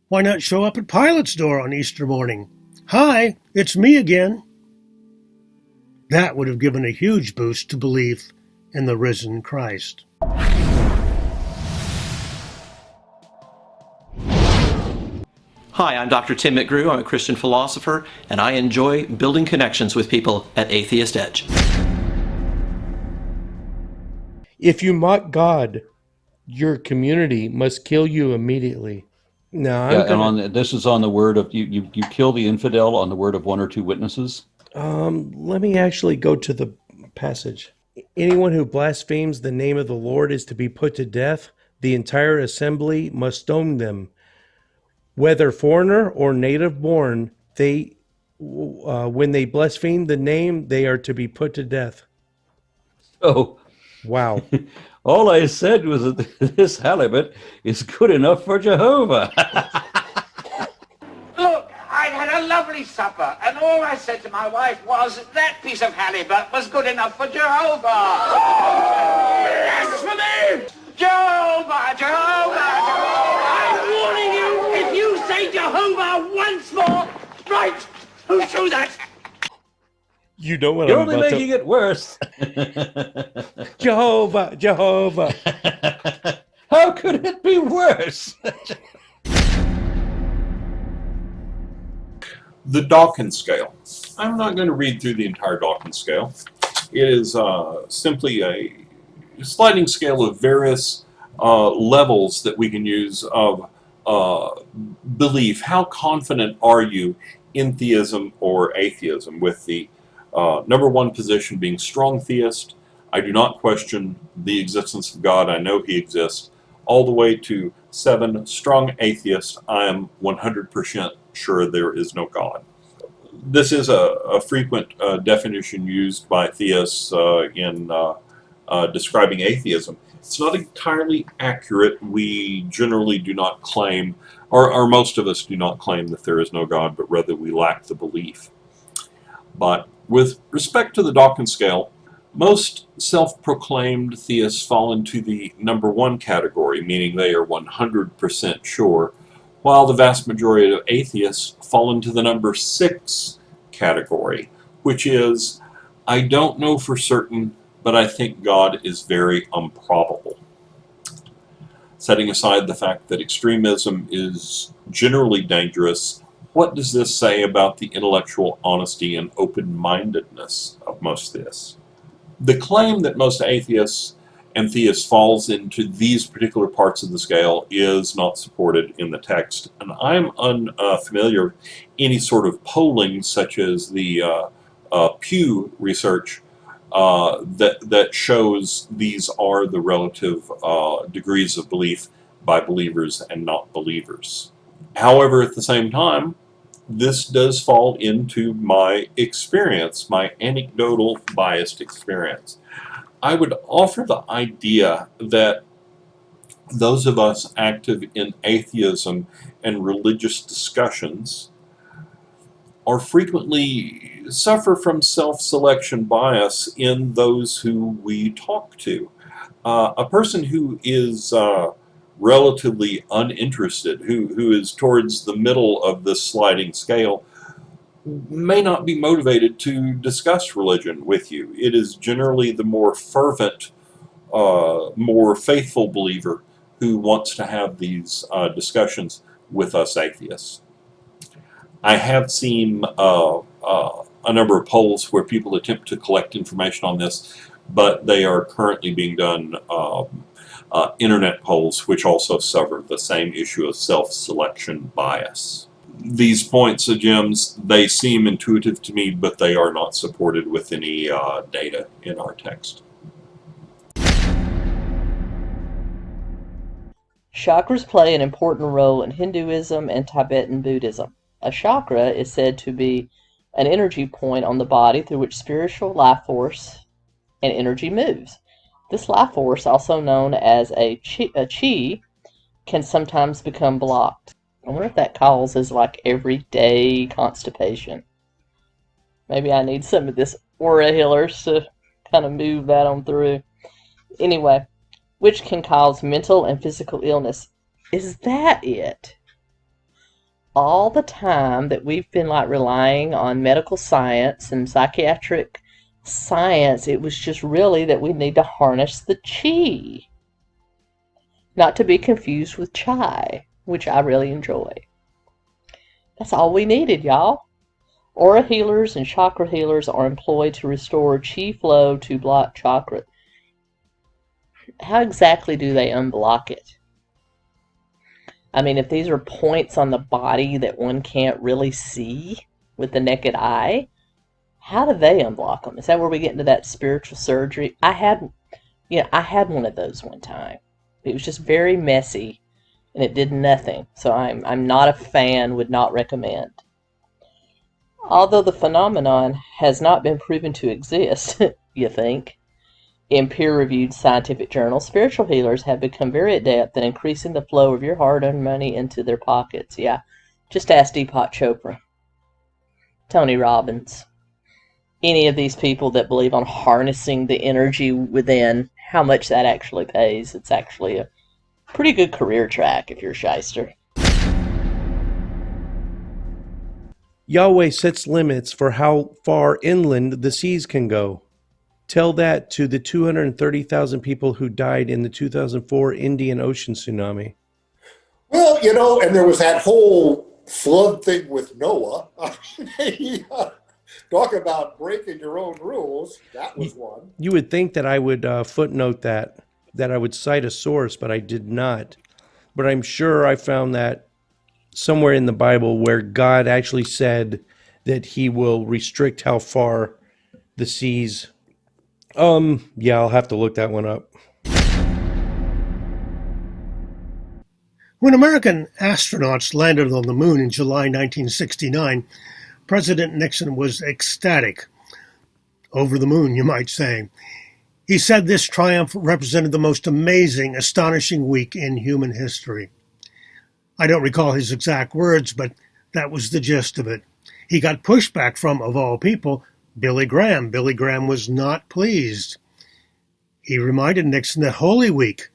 Why not show up at Pilate's door on Easter morning? Hi, it's me again. That would have given a huge boost to belief in the risen Christ. Hi, I'm Dr. Tim McGrew. I'm a Christian philosopher, and I enjoy building connections with people at Atheist Edge. If you mock God, your community must kill you immediately. Now, This is on the word of you kill the infidel on the word of one or two witnesses. let me actually go to the passage. Anyone who blasphemes the name of the Lord is to be put to death. The entire assembly must stone them. Whether foreigner or native born, when they blaspheme the name, they are to be put to death. Oh, Wow. all I said was that this halibut is good enough for Jehovah. Look, I'd had a lovely supper, and all I said to my wife was that piece of halibut was good enough for Jehovah. Blasphemy! Jehovah, Jehovah, Jehovah! I'm warning you, if you say Jehovah once more, right, who's through that? You know what You're I'm only about making it worse. Jehovah, Jehovah. How could it be worse? The Dawkins scale. I'm not going to read through the entire Dawkins scale. It is simply a sliding scale of various levels that we can use of belief. How confident are you in theism or atheism, with the number one position being strong theist. I do not question the existence of God. I know he exists. All the way to 7, strong atheist. I am 100% sure there is no God. This is a frequent definition used by theists in describing atheism. It's not entirely accurate. We generally do not claim, or most of us do not claim, that there is no God, but rather we lack the belief. But with respect to the Dawkins scale, most self-proclaimed theists fall into the number 1 category, meaning they are 100% sure, while the vast majority of atheists fall into the number 6 category, which is, I don't know for certain, but I think God is very improbable. Setting aside the fact that extremism is generally dangerous, what does this say about the intellectual honesty and open-mindedness of most theists? The claim that most atheists and theists falls into these particular parts of the scale is not supported in the text, and I'm unfamiliar with any sort of polling such as the Pew research that shows these are the relative degrees of belief by believers and not believers. However, at the same time, this does fall into my experience, my anecdotal biased experience. I would offer the idea that those of us active in atheism and religious discussions are frequently suffer from self-selection bias in those who we talk to. A person who is relatively uninterested, who is towards the middle of this sliding scale, may not be motivated to discuss religion with you. It is generally the more fervent, more faithful believer who wants to have these discussions with us atheists. I have seen a number of polls where people attempt to collect information on this, but they are currently being done internet polls, which also suffer the same issue of self-selection bias. These points, Jim's, they seem intuitive to me, but they are not supported with any data in our text. Chakras play an important role in Hinduism and Tibetan Buddhism. A chakra is said to be an energy point on the body through which spiritual life force and energy moves. This life force, also known as a chi, can sometimes become blocked. I wonder if that causes like everyday constipation. Maybe I need some of this aura healers to kind of move that on through. Anyway, which can cause mental and physical illness. Is that it? all the time that we've been like relying on medical science and psychiatric science, it was just really that we need to harness the chi. Not to be confused with chai, which I really enjoy. That's all we needed, y'all. Aura healers and chakra healers are employed to restore chi flow to blocked chakra. How exactly do they unblock it? I mean, if these are points on the body that one can't really see with the naked eye, how do they unblock them? Is that where we get into that spiritual surgery? I had one of those one time. It was just very messy, and it did nothing. So I'm not a fan, would not recommend. Although the phenomenon has not been proven to exist, you think, in peer-reviewed scientific journals, spiritual healers have become very adept at increasing the flow of your hard-earned money into their pockets. Yeah, just ask Deepak Chopra, Tony Robbins, any of these people that believe on harnessing the energy within, how much that actually pays. It's actually a pretty good career track if you're a shyster. Yahweh sets limits for how far inland the seas can go. Tell that to the 230,000 people who died in the 2004 Indian Ocean tsunami. Well, and there was that whole flood thing with Noah. Talk about breaking your own rules. That was one. You would think that I would footnote that I would cite a source, but I did not. But I'm sure I found that somewhere in the Bible where God actually said that he will restrict how far the seas. Yeah, I'll have to look that one up. When American astronauts landed on the moon in July 1969, President Nixon was ecstatic. Over the moon, you might say. He said this triumph represented the most amazing, astonishing week in human history. I don't recall his exact words, but that was the gist of it. He got pushback from, of all people, Billy Graham. Billy Graham was not pleased. He reminded Nixon that Holy Week,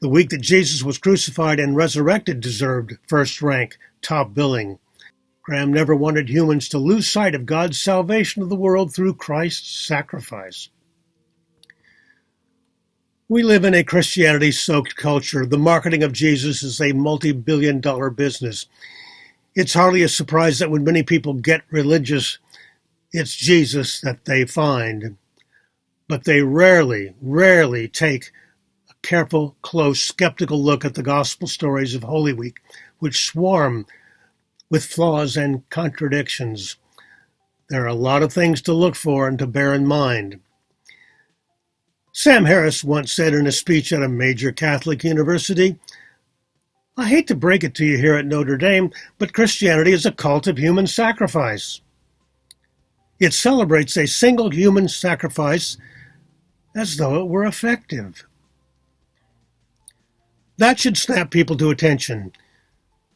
the week that Jesus was crucified and resurrected, deserved first rank, top billing. Graham never wanted humans to lose sight of God's salvation of the world through Christ's sacrifice. We live in a Christianity-soaked culture. The marketing of Jesus is a multi-billion-dollar business. It's hardly a surprise that when many people get religious, it's Jesus that they find. But they rarely take a careful, close, skeptical look at the gospel stories of Holy Week, which swarm with flaws and contradictions. There are a lot of things to look for and to bear in mind. Sam Harris once said in a speech at a major Catholic university, "I hate to break it to you here at Notre Dame, but Christianity is a cult of human sacrifice. It celebrates a single human sacrifice as though it were effective." That should snap people to attention.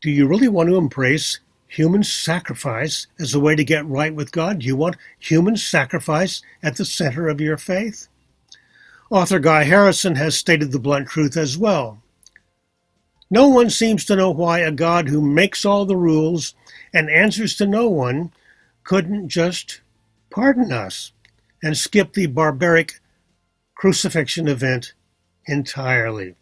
Do you really want to embrace human sacrifice as a way to get right with God? Do you want human sacrifice at the center of your faith? Author Guy Harrison has stated the blunt truth as well. No one seems to know why a God who makes all the rules and answers to no one couldn't just pardon us and skip the barbaric crucifixion event entirely.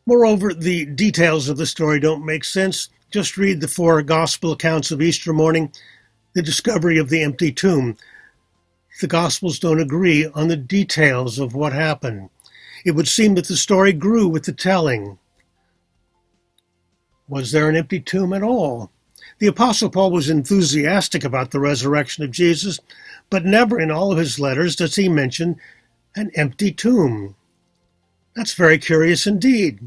Moreover, the details of the story don't make sense. Just read the 4 gospel accounts of Easter morning, the discovery of the empty tomb. The Gospels don't agree on the details of what happened. It would seem that the story grew with the telling. Was there an empty tomb at all? The Apostle Paul was enthusiastic about the resurrection of Jesus, but never in all of his letters does he mention an empty tomb. That's very curious indeed.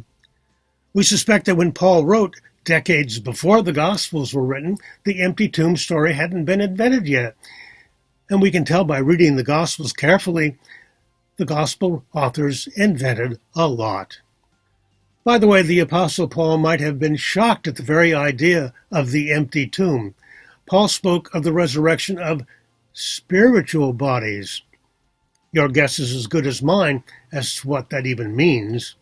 We suspect that when Paul wrote, decades before the Gospels were written, the empty tomb story hadn't been invented yet. And we can tell by reading the Gospels carefully, the Gospel authors invented a lot. By the way, the Apostle Paul might have been shocked at the very idea of the empty tomb. Paul spoke of the resurrection of spiritual bodies. Your guess is as good as mine as to what that even means.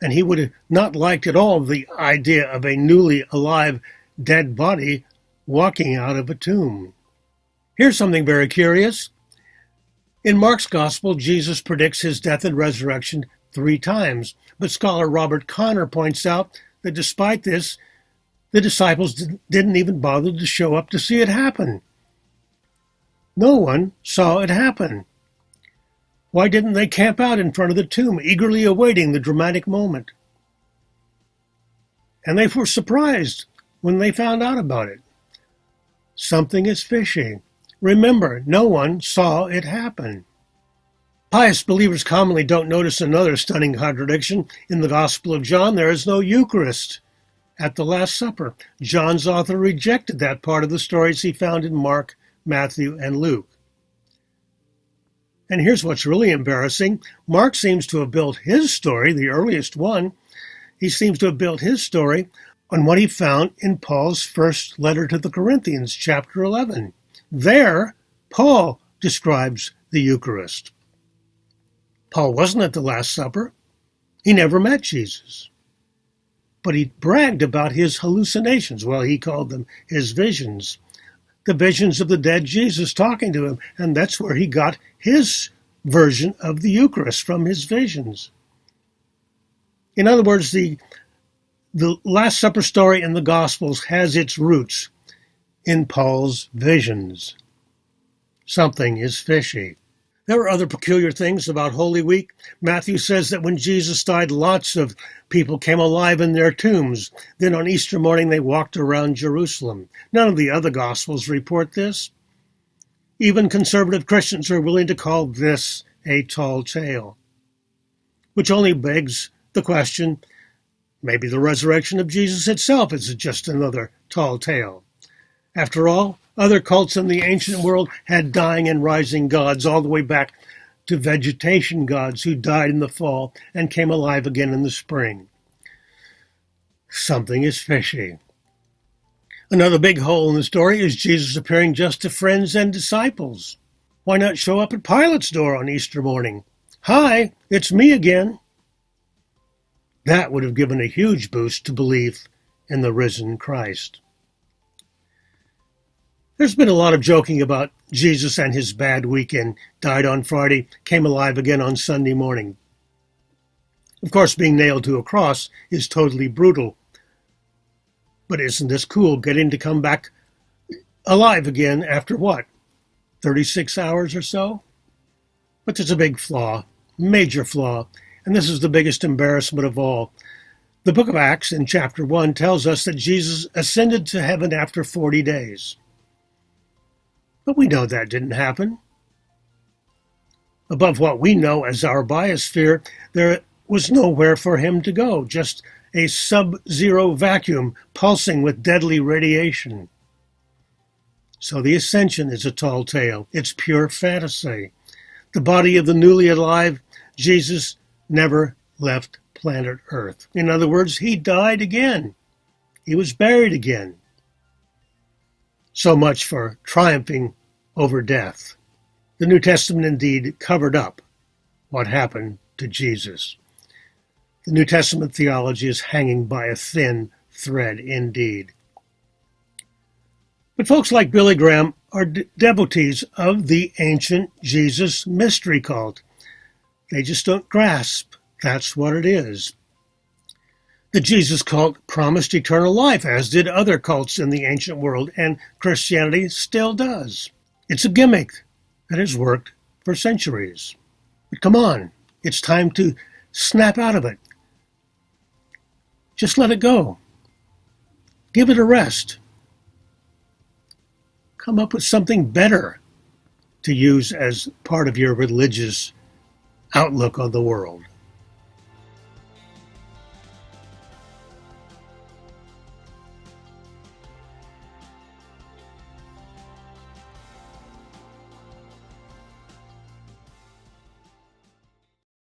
and he would have not liked at all the idea of a newly alive dead body walking out of a tomb. Here's something very curious. In Mark's Gospel, Jesus predicts his death and resurrection 3 times, but scholar Robert Connor points out that despite this, the disciples didn't even bother to show up to see it happen. No one saw it happen. Why didn't they camp out in front of the tomb, eagerly awaiting the dramatic moment? And they were surprised when they found out about it. Something is fishy. Remember, no one saw it happen. Pious believers commonly don't notice another stunning contradiction. In the Gospel of John, there is no Eucharist at the Last Supper. John's author rejected that part of the stories he found in Mark, Matthew, and Luke. And here's what's really embarrassing. Mark seems to have built his story, the earliest one, he seems to have built his story on what he found in Paul's first letter to the Corinthians, chapter 11. There, Paul describes the Eucharist. Paul wasn't at the Last Supper. He never met Jesus. But he bragged about his hallucinations. Well, he called them his visions. The visions of the dead Jesus talking to him. And that's where he got his version of the Eucharist, from his visions. In other words, the Last Supper story in the Gospels has its roots in Paul's visions. Something is fishy. There are other peculiar things about Holy Week. Matthew says that when Jesus died, lots of people came alive in their tombs. Then on Easter morning, they walked around Jerusalem. None of the other Gospels report this. Even conservative Christians are willing to call this a tall tale, which only begs the question, maybe the resurrection of Jesus itself is just another tall tale. After all, other cults in the ancient world had dying and rising gods, all the way back to vegetation gods who died in the fall and came alive again in the spring. Something is fishy. Another big hole in the story is Jesus appearing just to friends and disciples. Why not show up at Pilate's door on Easter morning? Hi, it's me again. That would have given a huge boost to belief in the risen Christ. There's been a lot of joking about Jesus and his bad weekend. Died on Friday, came alive again on Sunday morning. Of course, being nailed to a cross is totally brutal. But isn't this cool, getting to come back alive again after what, 36 hours or so? But there's a big flaw, major flaw, and this is the biggest embarrassment of all. The book of Acts in chapter 1 tells us that Jesus ascended to heaven after 40 days. But we know that didn't happen. Above what we know as our biosphere, there was nowhere for him to go, just a sub-zero vacuum pulsing with deadly radiation. So the ascension is a tall tale. It's pure fantasy. The body of the newly alive Jesus never left planet Earth. In other words, he died again. He was buried again. So much for triumphing over death. The New Testament indeed covered up what happened to Jesus. The New Testament theology is hanging by a thin thread indeed. But folks like Billy Graham are devotees of the ancient Jesus mystery cult. They just don't grasp that's what it is. The Jesus cult promised eternal life, as did other cults in the ancient world, and Christianity still does. It's a gimmick that has worked for centuries. But come on, it's time to snap out of it. Just let it go. Give it a rest. Come up with something better to use as part of your religious outlook on the world.